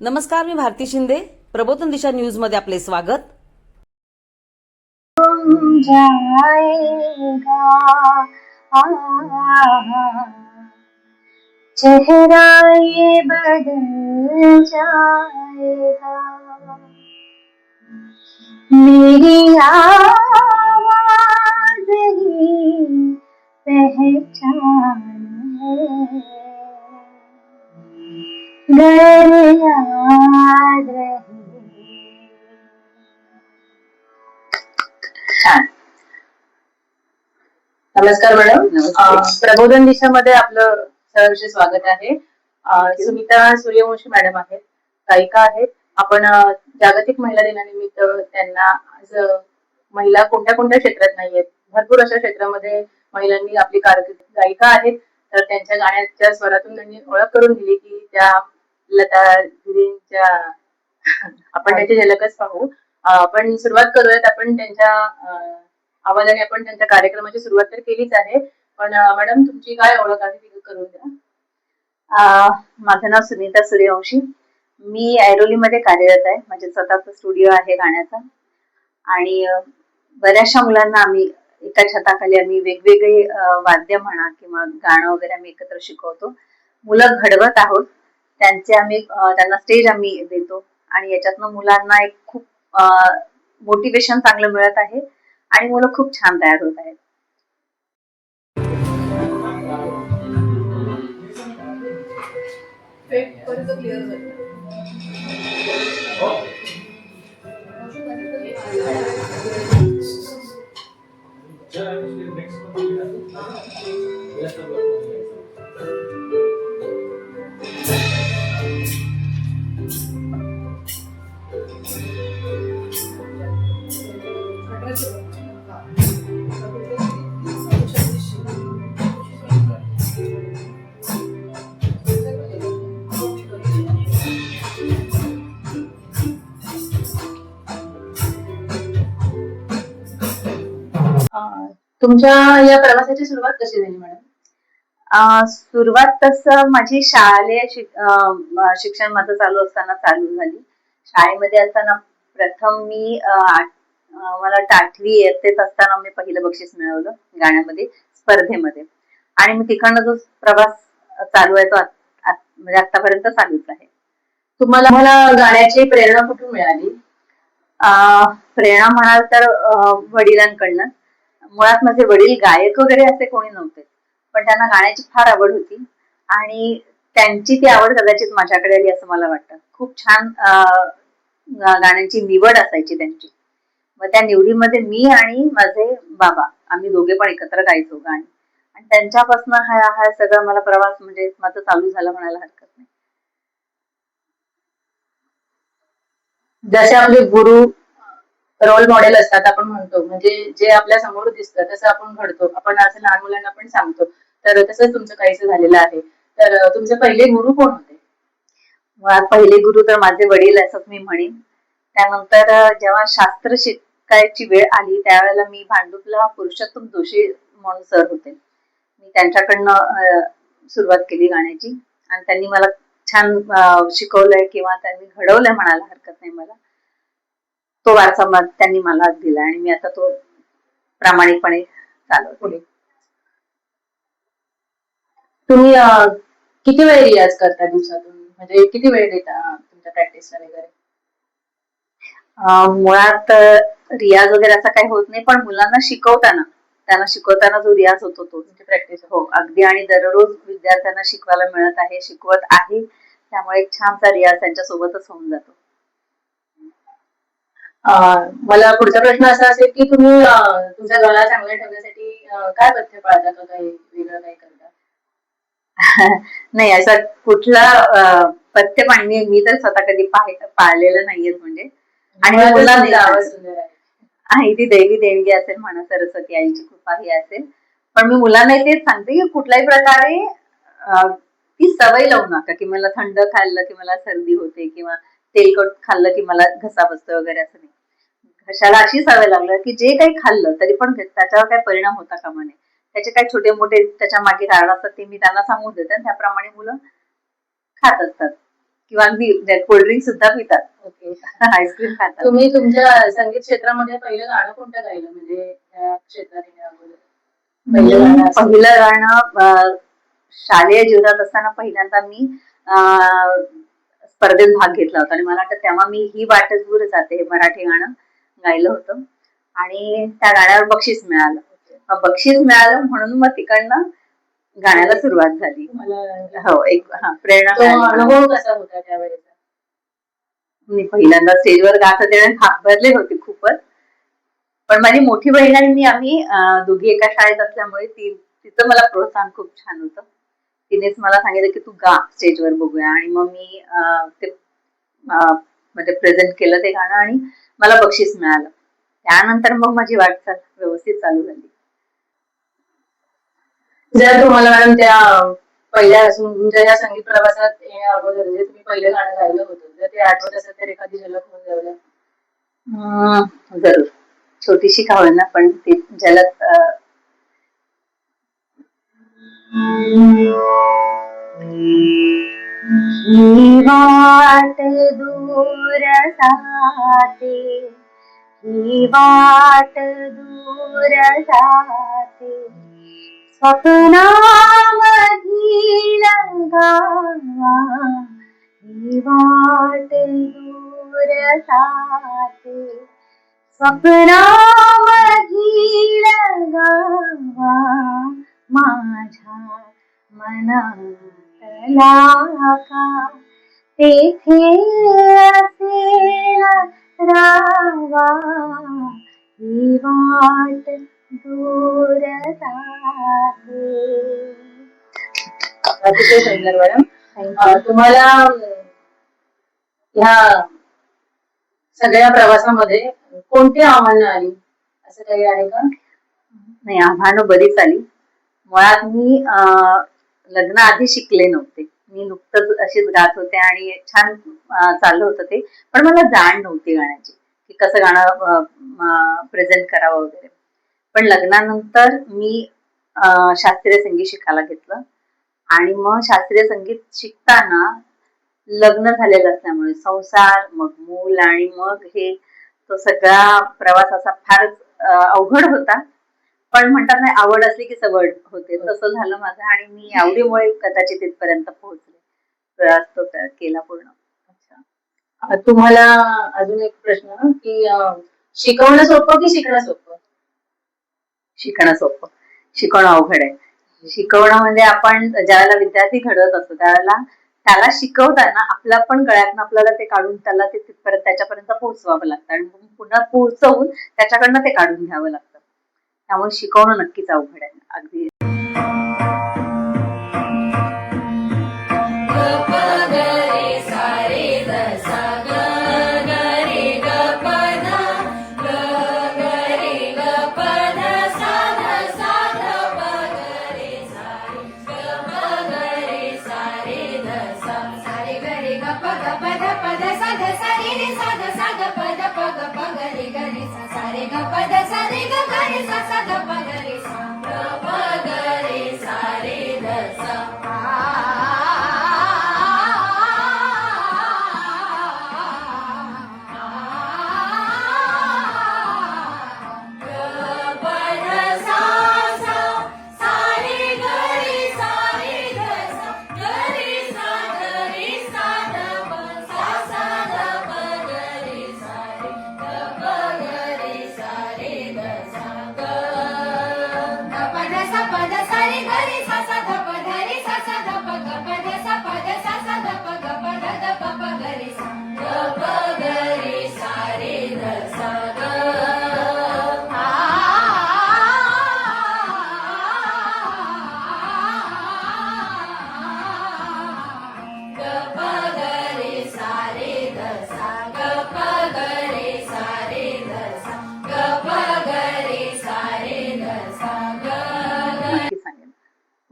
नमस्कार, मी भारती शिंदे. प्रबोधन दिशा न्यूज मध्ये आपले स्वागत. जाएगा चेहरा ये बदल जाएगा, मेरी आवाज ही पहचान है, घर याद रहे. नमस्कार मॅडम. प्रबोधन दिशामध्ये आपलं सहर्ष स्वागत आहे. सुमिता सूर्यवंशी मॅडम आहेत, गायिका आहेत. आपण जागतिक महिला दिनानिमित्त त्यांना आज महिला कोणत्या कोणत्या क्षेत्रात नाहीयेत, भरपूर अशा क्षेत्रामध्ये महिलांनी आपली कारकीर्द गायिका आहेत, तर त्यांच्या गाण्याच्या स्वरातून त्यांनी ओळख करून दिली की त्या लता दिदींच्या आपण त्याची झलकच पाहू. आपण सुरुवात करूयात. आपण त्यांच्या आवाजाने आपण त्यांच्या कार्यक्रमाची सुरुवात तर केलीच आहे, पण मॅडम तुमची काय ओळख आहे ती करून द्या. माझं नाव सुनीता सूर्यवंशी. मी ऐरोलीमध्ये कार्यरत आहे. माझे स्वतःचा स्टुडिओ आहे गाण्याचा, आणि बऱ्याचशा मुलांना आम्ही एका छताखाली आम्ही वेगवेगळे वाद्य म्हणा किंवा गाणं वगैरे आम्ही एकत्र शिकवतो. मुलं घडवत आहोत, त्यांना स्टेज आम्ही देतो, आणि याच्यातनं मुलांना एक खूप मोटिवेशन चांगलं मिळत आहे, आणि मुलं खूप छान तयार होत आहेत. तुमच्या या प्रवासाची सुरुवात कशी झाली मॅडम? सुरुवात तसं माझी शालेय शिक्षण माझं चालू असताना चालू झाली. शाळेमध्ये असताना प्रथम मी मला 8वी इयत्तेत असताना मी पहिलं बक्षीस मिळवलं गाण्यामध्ये, स्पर्धेमध्ये, आणि मी तिकडनं जो प्रवास चालू आहे तो म्हणजे आतापर्यंत चालूच आहे. तुम्हाला गाण्याची प्रेरणा कुठून मिळाली? प्रेरणा म्हणाल तर वडिलांकडनं. मुळात माझे वडील गायक वगैरे असे कोणी नव्हते, पण त्यांना गाण्याची फार आवड होती, आणि त्यांची ती आवड कदाचित माझ्याकडे आली असं मला वाटतं. खूप छान गाण्यांची निवड असायची त्यांची. मग त्या निवडीमध्ये मी आणि माझे बाबा आम्ही दोघे पण एकत्र गायचो गाणी, आणि त्यांच्यापासून हा सगळा मला प्रवास म्हणजे माझा चालू झाला म्हणायला हरकत नाही. जसे आपले गुरु रोल मॉडेल असतात आपण म्हणतो, म्हणजे जे आपल्या समोर दिसतं तसं आपण घडतो, आपण असं लहान मुलांना पण सांगतो, तर तसंच तुमचं काहीसं झालेलं आहे. तर तुमचे पहिले गुरु कोण होते? पहिले गुरु तर माझे वडील असंच मी म्हणेन. त्यानंतर जेव्हा शास्त्र शिकायची वेळ आली त्यावेळेला मी भांडुपला पुरुषोत्तम जोशी म्हणून सर होते, मी त्यांच्याकडनं सुरुवात केली गाण्याची, आणि त्यांनी मला छान शिकवलंय किंवा त्यांनी घडवलंय म्हणायला हरकत नाही मला. तो वारसा त्यांनी मला दिला, आणि मी आता तो प्रामाणिकपणे चालवते. तुम्ही किती वेळ रियाज करता दिवसातून, म्हणजे किती वेळ देता तुमच्या प्रॅक्टिसला वगैरे? मुळात रियाज वगैरे असं काही होत नाही, पण मुलांना त्यांना शिकवताना जो रियाज होतो तो प्रॅक्टिस हो अगदी, आणि दररोज विद्यार्थ्यांना शिकवायला मिळत आहे, शिकवत आहे, त्यामुळे एक छानसा रियाज त्यांच्या सोबतच होऊन जातो. मला पुढचा प्रश्न असा असेल की तुम्ही तुमचा गळा चांगला ठेवण्यासाठी काय पथ्य पाळता का काही वेगळं काही करता? नाही, असं कुठला पथ्य पाणी मी तर स्वतः कधी पाळलेलं नाहीये, म्हणजे, आणि मुलांना आवाज सुंदर आहे, ती देवी देणगी असेल म्हणा, सरस्वती आईची कृपा ही असेल, पण मी मुलांनाही तेच सांगते की कुठल्याही प्रकारे ती सवय लावू नका की मला थंड खाल्लं की मला सर्दी होते, किंवा तेलकट खाल्लं की मला घसा बसतो वगैरे, असं नाही. घशाला अशी सवय लागली की जे काही खाल्लं तरी पण त्याच्यावर काही परिणाम होता कामा नये. त्याचे काही छोटे मोठे त्याच्या मागे कारण असतात ते मी त्यांना सांगून देते, आणि त्याप्रमाणे मुलं खात असतात. किंवा अगदी कोल्ड्रिंक सुद्धा पितात, ओके. आईस्क्रीम खातात. तुम्ही तुमच्या संगीत क्षेत्रामध्ये पहिलं गाणं कोणतं गायलं, म्हणजे या क्षेत्रात येण्या अगोदर पहिलं गाणं असं? पहिलं गाणं शालेय जीवनात असताना पहिल्यांदा मी स्पर्धेत भाग घेतला होता आणि मला वाटतं तेव्हा मी ही वाटच दूर जाते हे मराठी गाणं गायलं होतं आणि त्या गाण्यावर बक्षीस मिळालं. मग बक्षीस मिळालं म्हणून मग तिकडनं गाण्याला सुरुवात झाली. तुम्हाला हो, एक प्रेरणा तो मिळाली. अनुभव कसा होता त्यावेळेचा? मी पहिल्यांदा स्टेजवर गात होते आणि घाबरले होते खूपच. पण माझी मोठी बहीण आणि मी आम्ही दोघी एका शाळेत असल्यामुळे तिचं मला प्रोत्साहन खूप छान होतं. तिनेच मला सांगितलं की तू गा स्टेजवर बघूया आणि मग मी ते म्हणजे प्रेझेंट केलं ते गाणं आणि मला बक्षीस मिळालं. त्यानंतर मग माझी वाटचाल व्यवस्थित चालू झाली. जर तुम्हाला मॅडम त्या पहिल्या तुमच्या या संगीत प्रवासात येण्या अगोदर जे तुम्ही पहिलं गाणं गायलं होतं, जर ते आठवत असेल तर एखादी झलक म्हणून गायला. जरूर, छोटीशी का होईना पण ती झलक. ही वाट दूर जाते, ही वाट दूर जाते, स्वप्नामधील गावा, ही वाट दूर जाते, स्वप्नामधील गावा, माझ्या मनातला का तेथे असेल रावा, ही वाट दूर जाते. अतिशय सुंदर मॅडम. तुम्हाला ह्या सगळ्या प्रवासामध्ये कोणती आव्हानं आली, असं काही आहे का? नाही, आव्हानं बरीच आली. मुळात मी लग्नाआधी शिकले नव्हते. मी नुकतंच अशीच गात होते आणि छान चाललं होतं ते, पण मला जाण नव्हती गाण्याची की कसं गाणं प्रेझेंट करावं वगैरे. पण लग्नानंतर मी शास्त्रीय संगीत शिकायला घेतलं आणि मग शास्त्रीय संगीत शिकताना लग्न झालेलं असल्यामुळे संसार, मग मूल आणि मग हे तो सगळा प्रवास असा फारच अवघड होता. पण म्हणतात नाही, आवड असली की सवड होते, तसं झालं माझं आणि मी आवडीमुळे कदाचित इथपर्यंत पोहोचले. प्रवास तो केला पूर्ण. तुम्हाला अजून एक प्रश्न की शिकवणं सोपं की शिकणं सोपं? शिकणं सोपं, शिकवणं अवघड आहे. शिकवणं म्हणजे आपण ज्यावेळेला विद्यार्थी घडवत असतो त्यावेळेला त्याला शिकवताना आपल्या पण गळ्यातनं आपल्याला ते काढून त्याला ते तिथपर्यंत त्याच्यापर्यंत पोहोचवावं लागतं आणि पुन्हा पोहोचवून त्याच्याकडनं ते काढून घ्यावं लागतं. त्यामुळे शिकवणं नक्कीच अवघड आहे. अगदी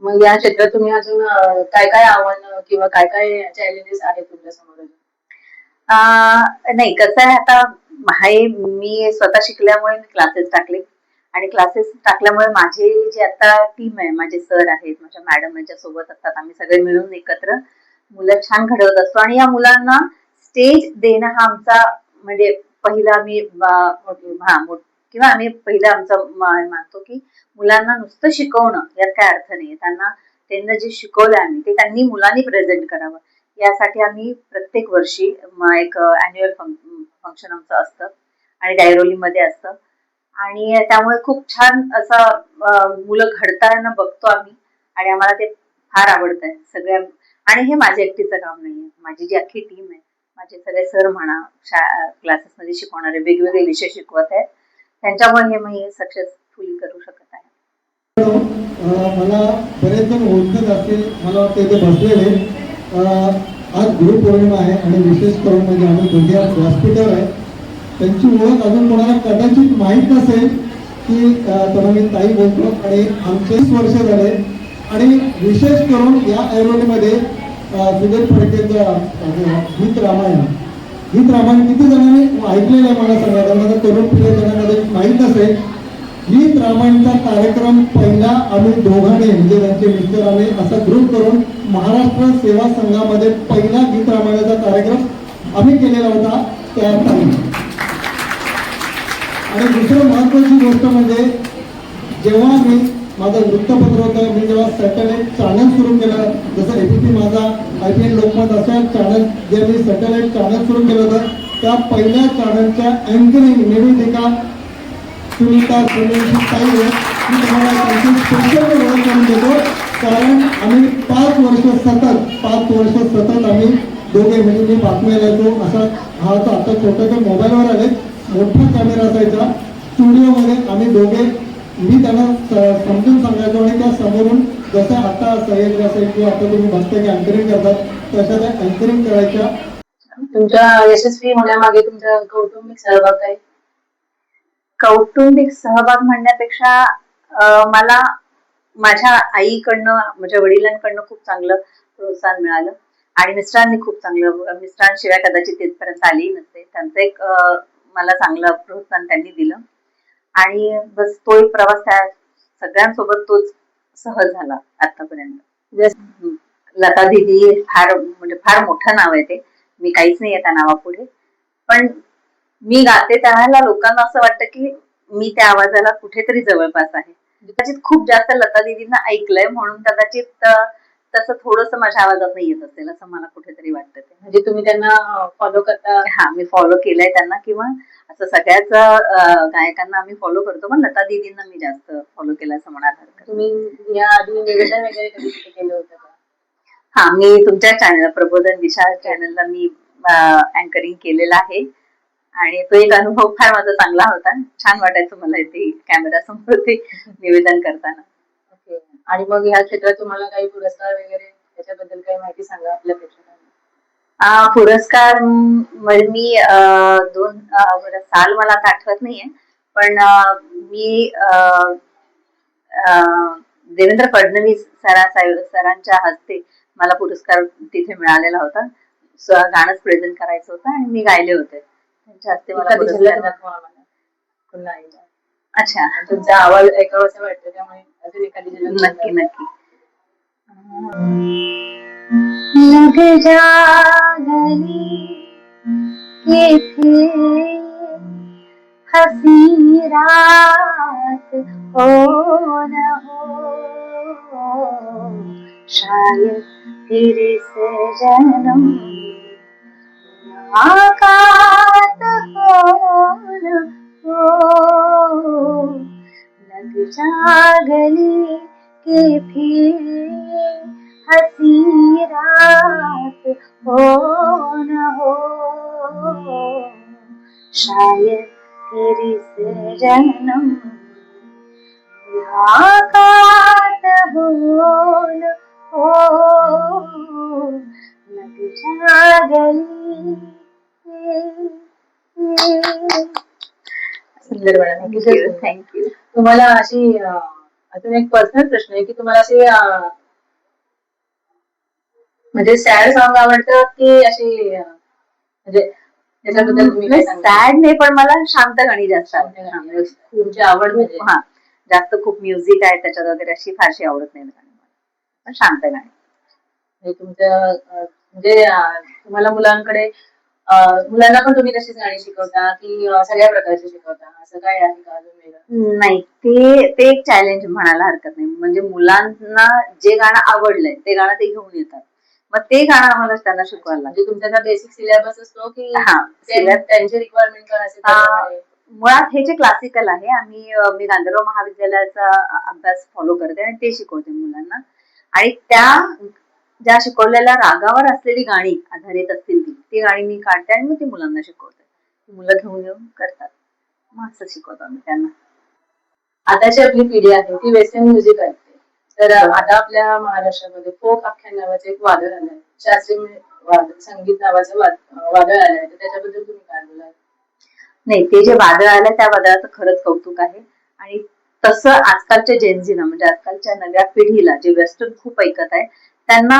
मग या क्षेत्रात तुम्ही अजून काय काय आव्हानं किंवा काय काय चॅलेंजेस आहेत तुमच्या समोर? नाही, कसं आहे, आता मी स्वतः शिकल्यामुळे मी क्लासेस टाकले आणि क्लासेस टाकल्यामुळे माझे जे आता टीम आहे, माझे सर आहेत, माझ्या मॅडम यांच्या सोबत असतात, आम्ही सगळे मिळून एकत्र मुलं छान घडवत असतो आणि या मुलांना स्टेज देणं हा आमचा म्हणजे पहिला किंवा आम्ही पहिला आमचा मानतो की मुलांना नुसतं शिकवणं यात काय अर्थ नाही. त्यांना जे शिकवलं आम्ही ते त्यांनी मुलांनी प्रेझेंट करावं यासाठी आम्ही प्रत्येक वर्षी एक अॅन्युअल फंक्शन आमचं असतं आणि डायरोलीमध्ये असतं आणि त्यामुळे खूप छान असं मुलं घडताना बघतो आम्ही आणि आम्हाला ते फार आवडत आहे सगळ्या. आणि हे माझ्या एकटीचं काम नाहीये, माझी जी अख्खी टीम आहे, माझे सगळे सर म्हणा, क्लासेसमध्ये शिकवणारे वेगवेगळे विषय शिकवत आहेत, त्यांच्यामुळे हे मी सक्सेसफुली करू शकत आहे. मला बरेच जण ओळखत असतील, मला वाटतं इथे बसलेले. आज गुरुपौर्णिमा आहे आणि विशेष करून म्हणजे आम्ही दोघे व्यासपीठावर आहे. त्यांची ओळख अजून कोणाला कदाचित माहीत नसेल की त्यांना मी ताई बोलतो आणि आमचे 20 वर्ष झाले आणि विशेष करून या ऐरोलीमध्ये सुधीर फडकेचं गीत रामायण किती जणांनी ऐकलेलं आहे मला सांगा. त्यांना तरुण पिढी जणांमध्ये माहीत नसेल. गीत रामायणचा कार्यक्रम पहिला आम्ही दोघांनी म्हणजे त्यांचे मिस्टर आम्ही असा ग्रुप करून महाराष्ट्र सेवा संघामध्ये पहिला गीत रामायणाचा कार्यक्रम आम्ही केलेला होता त्या ताई. आणि दुसरं महत्वाची गोष्ट म्हणजे जेव्हा मी माझं वृत्तपत्र होतं, मी जेव्हा सॅटेलाइट चॅनल सुरू केलं, जसं एबीपी माझा, IPN लोकमत अशा चॅनल जे मी सॅटेलाइट चॅनल सुरू केलं होतं, त्या पहिल्या चॅनलच्या अँकरिंग निवेदिका सुनीता सोनेची ताई आहे. मी तुम्हाला त्यांची स्पेशल ओळख करून देतो कारण आम्ही 5 वर्ष सतत आम्ही दोघे म्हणजे मी बातम्या लिहायचो. असा हा तर आता छोट्याच्या मोबाईलवर आले, मोठा कॅमेरा असायचा स्टुडिओमध्ये. आम्ही दोघे मी त्यांना समजून सांगायचो आणि त्या समोरून जसं आता सह्याद्री असेल किंवा आता तुम्ही बघता की अँकरिंग करतात तशा त्या अँकरिंग करायच्या. तुमच्या यशस्वी होण्यामागे तुमचा कौटुंबिक सहभाग काय? कौटुंबिक सहभाग म्हणण्यापेक्षा मला माझ्या आईकडनं, माझ्या वडिलांकडनं खूप चांगलं प्रोत्साहन मिळालं आणि मिस्टरांनी खूप चांगलं, मिस्टरांशिवाय कदाचित तिथपर्यंत आलीही नसते. त्यांचं एक मला चांगलं प्रोत्साहन त्यांनी दिलं आणि बस तो एक प्रवास त्या सगळ्यांसोबत तोच सहज झाला आतापर्यंत. लता दीदी फार मोठं नाव आहे ते, मी काहीच नाही आहे त्या नावापुढे, पण मी गाते त्यावेळेला लोकांना असं वाटतं की मी त्या आवाजाला कुठेतरी जवळपास आहे. कदाचित खूप जास्त लता दीदींना ऐकलंय म्हणून कदाचित तसं थोडंसं माझ्या आवाजात नाही येत असेल असं मला कुठेतरी वाटतं. ते म्हणजे तुम्ही त्यांना फॉलो करता? हा, मी फॉलो केलंय त्यांना किंवा असं सगळ्याच गायकांना आम्ही फॉलो करतो, पण लता दीदींना मी जास्त फॉलो केलं असं म्हणायला हरकत नाही. तुम्ही या आधी निवेदन वगैरे कधी केलं होतं का? हा, मी तुमच्या चॅनल प्रबोधन दिशा चॅनलला मी अँकरिंग केलेलं आहे आणि तो एक अनुभव फार माझा चांगला होता. छान वाटायचं मला इथे कॅमेरा समोर ते निवेदन करताना. आणि मग ह्या क्षेत्रात तुम्हाला काही पुरस्कार वगैरे त्याच्याबद्दल काही माहिती सांगा आपल्या प्रेक्षकांना. पुरस्कार मी 2 साल मला आता आठवत नाहीये, पण मी देवेंद्र फडणवीस सरांच्या हस्ते मला पुरस्कार तिथे मिळालेला होता. गाणंच प्रेझेंट करायचं होतं आणि मी गायले होते त्यांच्या हस्ते मला पुरस्कार. अच्छा, तुमचा आवाज ऐकावासा वाटतो त्यामुळे अजून एखादी झलक. नक्की नक्की. लग जा गले के फिर हंसी रात हो न हो, शायद फिर से जन्म मुलाकात हो न हो. लग जा गले के फिर हंसी रात हो न हो, शायद फिर से जन्म मुलाकात हो न हो. लग जा गले. सुंदर मॅडम, थँक्यू. तुम्हाला अशी अजून एक पर्सनल प्रश्न आहे की तुम्हाला असे म्हणजे सॅड सॉंग आवडतं की अशी म्हणजे त्याच्याबद्दल तुम्ही काय सांगता? सॅड नाही, पण मला शांत गाणी जास्त आवडतात. तुमची आवड म्हणजे हा, जास्त खूप म्युझिक आहे त्याच्यात वगैरे अशी फारशी आवडत नाही गाणी, पण शांत गाणी. तुमचं म्हणजे तुम्हाला मुलांना पण तुम्ही तशीच गाणी शिकवता की सगळ्या प्रकारचे शिकवता, असं काय आहे का अजून वेगळं? नाही, ते एक चॅलेंज म्हणायला हरकत नाही. म्हणजे मुलांना जे गाणं आवडलंय ते गाणं ते घेऊन येतात. मग ते गाणं आम्हाला त्यांना शिकवायला लागतं. म्हणजे तुमचा बेसिक सिलेबस असतो की हा, त्यांची रिक्वायरमेंट काय असेल अं, त्याप्रमाणे? मुळात हे जे क्लासिकल आहे, मी गांधर्व महाविद्यालयाचा अभ्यास फॉलो करते आणि ते शिकवते मुलांना. आणि ज्या शिकवलेल्या रागावर असलेली गाणी आधारित असतील ती गाणी मी काढते आणि मग ती मुलांना शिकवते. मुलं घेऊन येऊन करतात. मग असं शिकवतो आम्ही त्यांना. आताची आपली पिढी आहे ती वेस्टर्न म्युझिक ऐकते, तर आता आपल्या महाराष्ट्रामध्ये फोक आख्यान नावाचं एक वादळ आलंय, शास्त्रीय संगीत नावाचं वादळ आलंय, तर त्याच्याबद्दल तुम्ही काय बोलाल? नाही, ते जे वादळ आलं त्या वादळाचं खरंच कौतुक आहे. आणि तसं आजकालच्या जेनझीना म्हणजे आजकालच्या नव्या पिढीला जे वेस्टर्न खूप ऐकत आहे त्यांना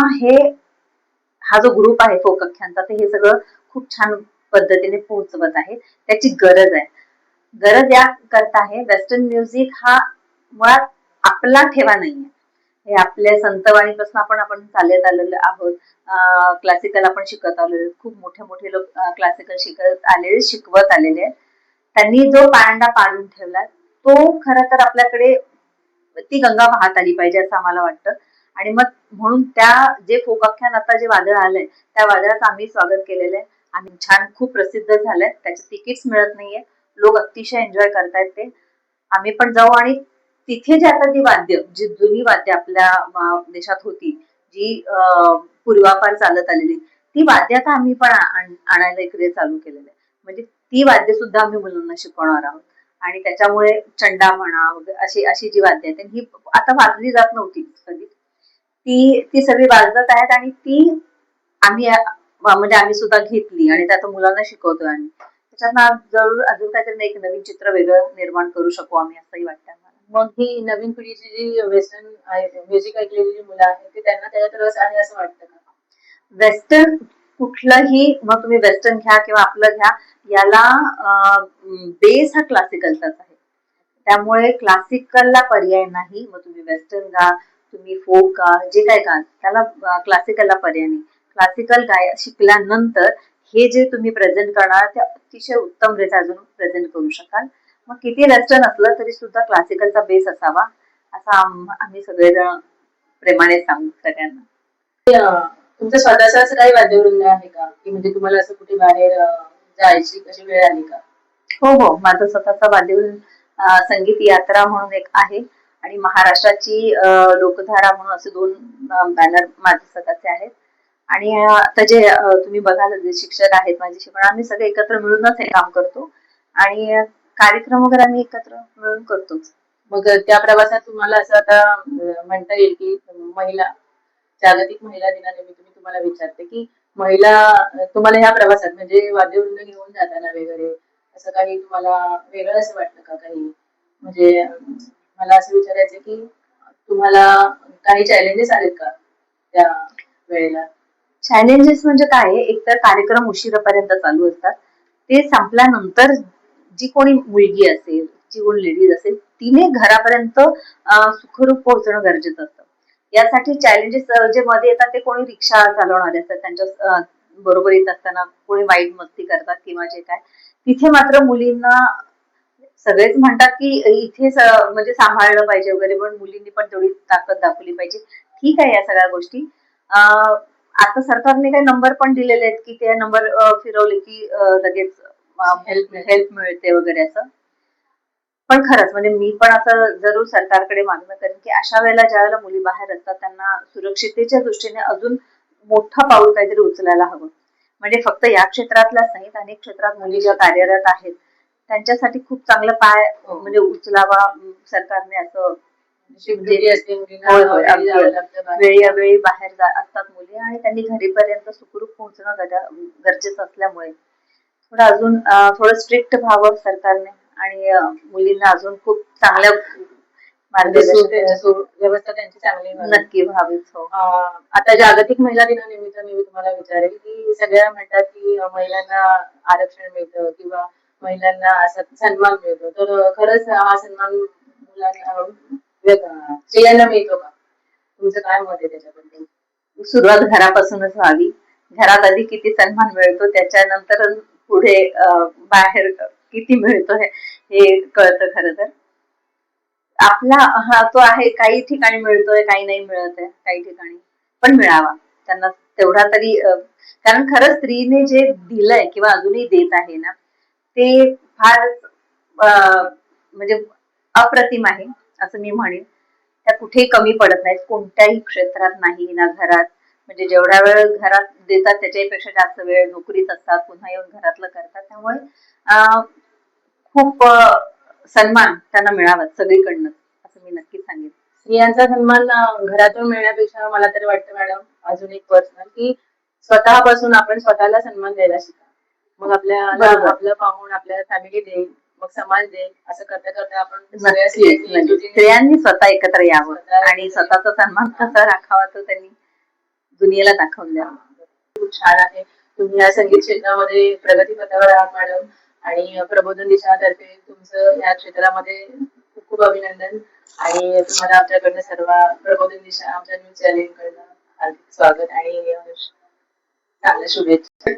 हा जो ग्रुप आहे फोक आख्यानचा ते हे सगळं खूप छान पद्धतीने पोहोचवत आहे. त्याची गरज आहे. गरज या करता आहे, वेस्टर्न म्युझिक हा मुळात आपला ठेवा नाहीये. हे आपल्या संतवाणीपासून आपण चालत आलेलो आहोत. क्लासिकल आपण शिकत आलेलो, खूप मोठे मोठे लोक क्लासिकल शिकवत आलेले आहेत. त्यांनी जो पायंडा पाडून ठेवला तो खरं तर आपल्याकडे ती गंगा वाहत आली पाहिजे असं आम्हाला वाटतं. आणि मग म्हणून जे फोक आख्यान आता जे वादळ आलंय त्या वादळाचं आम्ही स्वागत केलेलं आहे. आम्ही छान खूप प्रसिद्ध झालंय. त्याचे तिकीट्स मिळत नाहीये. लोक अतिशय एन्जॉय करतायत ते. आम्ही पण जाऊ आणि तिथे जे आता ती वाद्य, जी जुनी वाद्य आपल्या देशात होती, जी पूर्वापार चालत आलेली, ती वाद्य आता आम्ही पण आणायला इकडे चालू केलेलं आहे. म्हणजे ती वाद्य सुद्धा आम्ही मुलांना शिकवणार आहोत. आणि त्याच्यामुळे चंडा म्हणा अशी जी वाद्य आहेत ही आता वाजली जात नव्हती कधी, ती सगळी वाजत आहेत आणि ती आम्ही सुद्धा घेतली आणि त्यात मुलांना शिकवतोय आम्ही. त्याच्यात जरूर अजून काहीतरी एक नवीन चित्र वेगळं निर्माण करू शकू आम्ही असंही वाटतं मला. मग ही नवीन पिढीची जी वेस्टर्न म्युझिक ऐकलेली जी मुलं आहेत ते त्यांना त्याच्यात रस आहे असं वाटतं का? वेस्टर्न कुठलंही, मग तुम्ही वेस्टर्न घ्या किंवा आपलं घ्या, याला बेस हा क्लासिकलचाच आहे. त्यामुळे क्लासिकलला पर्याय नाही. मग तुम्ही वेस्टर्न गा, तुम्ही फोक गा, जे काय गा, त्याला क्लासिकलला पर्याय नाही. क्लासिकल शिकल्यानंतर हे जे तुम्ही प्रेझेंट करणार ते अतिशय उत्तमरित्या अजून प्रेझेंट करू शकाल. मग किती वेस्टर्न असलं तरी सुद्धा क्लासिकलचा बेस असावा असं आम्ही सगळेजण प्रेमाने सांगू सगळ्यांना. तुमचं स्वतःचं असं काही वाद्यवृंद आहे का, की म्हणजे तुम्हाला असं कुठे बाहेर जायची कशी वेळ आली का? हो, माझं स्वतःचा वाद्यवृंद संगीत यात्रा म्हणून एक आहे आणि महाराष्ट्राची लोकधारा म्हणून असे 2 बॅनर माझे स्वतःचे आहेत. आणि आता जे तुम्ही बघाल जे शिक्षक आहेत माझे शिकवण, आम्ही सगळे एकत्र मिळूनच हे काम करतो आणि कार्यक्रम वगैरे आम्ही एकत्र मिळून करतोच. मग त्या प्रवासात तुम्हाला असं आता म्हणता येईल की जागतिक महिला दिनानिमित्त मी तुम्हाला विचारते की तुम्हाला ह्या प्रवासात म्हणजे वाद्यवृंद घेऊन जाताना वगैरे असं काही तुम्हाला वेगळं असं वाटतं का काही? म्हणजे मला असं विचारायचं की तुम्हाला काही चॅलेंजेस आलेत का त्या वेळेला? चॅलेंजेस म्हणजे काय आहे, एकतर कार्यक्रम उशिरापर्यंत चालू असतात. ते संपल्यानंतर जी कोणी मुलगी असेल, जी कोणी लेडीज असेल, तिने घरापर्यंत सुखरूप पोहोचणं गरजेचं असतं. यासाठी चॅलेंजेस जे मध्ये येतात ते कोणी रिक्षा चालवणारे असतात, त्यांच्या बरोबरीत असताना कोणी वाईट मस्ती करतात किंवा जे काय, तिथे मात्र मुलींना सगळेच म्हणतात की इथे म्हणजे सांभाळलं पाहिजे वगैरे, पण मुलींनी पण तेवढी ताकद दाखवली पाहिजे. ठीक आहे या सगळ्या गोष्टी. आता सरकारने काही नंबर पण दिलेले आहेत की ते नंबर फिरवले की लगेच हेल्प मिळते वगैरे असं. पण खरंच म्हणजे मी पण असं जरूर सरकारकडे मागणं करेन की अशा वेळेला ज्या वेळेला मुली बाहेर असतात त्यांना सुरक्षिततेच्या दृष्टीने अजून मोठं पाऊल काहीतरी उचलायला हवं. म्हणजे फक्त या क्षेत्रातल्याच नाहीत, अनेक क्षेत्रात मुली ज्या कार्यरत आहेत त्यांच्यासाठी खूप चांगलं पाय म्हणजे उचलावा सरकारने असं. वेळोवेळी बाहेर असतात मुली आणि त्यांनी घरीपर्यंत सुखरूप पोहोचणं गरजेचं असल्यामुळे थोडं स्ट्रिक्ट व्हावं सरकारने आणि मुलींना अजून खूप चांगल्या व्यवस्था त्यांची चांगली नक्की व्हावीच. हो. आता जागतिक महिला दिनानिमित्त मी तुम्हाला विचारेल की सगळ्या म्हणतात की महिलांना आरक्षण मिळतं किंवा महिलांना असा सन्मान मिळतो, तर खरंच हा सन्मान मुलांना स्त्रियांना मिळतो का? तुमचं काय मत आहे त्याच्याबद्दल? सुरुवात घरापासूनच व्हावी. घरात आधी किती सन्मान मिळतो त्याच्यानंतर पुढे बाहेर किती मिळतो हे कळतं खरं तर. आपला हा तो आहे, काही ठिकाणी मिळतोय, काही नाही मिळत आहे, काही ठिकाणी पण मिळावा त्यांना तेवढा तरी, कारण खरंच स्त्रीने जे दिलंय किंवा अजूनही देत आहे ना ते फार म्हणजे अप्रतिम आहे असं मी म्हणेन. त्या कुठेही कमी पडत नाहीत, कोणत्याही क्षेत्रात नाही ना घरात, म्हणजे जेवढा वेळ घरात देतात त्याच्यापेक्षा जास्त वेळ नोकरीत असतात, पुन्हा येऊन घरातलं करतात. त्यामुळे खूप सन्मान त्यांना मिळावा सगळीकडनं असं मी नक्की सांगेन. स्त्रियांचा सन्मान घरातून मिळण्यापेक्षा मला तरी वाटतं मॅडम, अजून एक पर्सनल, की स्वतःपासून आपण स्वतःला सन्मान द्यायला शिका. मग आपल्याला बरोबर. आपलं पाहून आपल्या फॅमिली देईल, मग समाज देईल, असं करता करता आपण स्त्रियांनी स्वतः एकत्र यावं आणि स्वतःचा सन्मान कसा राखावा तो त्यांनी दुनियेला दाखवून द्यावा. खूप छान आहे. तुम्ही या संगीत क्षेत्रामध्ये प्रगतीपथावर आहात मॅडम, आणि प्रबोधन दिशातर्फे तुमचं या क्षेत्रामध्ये खूप खूप अभिनंदन. आणि तुम्हाला आमच्याकडनं सर्व प्रबोधन दिशा आमच्या न्यूज चॅनेलकडनं हार्दिक स्वागत आणि चांगल्या शुभेच्छा.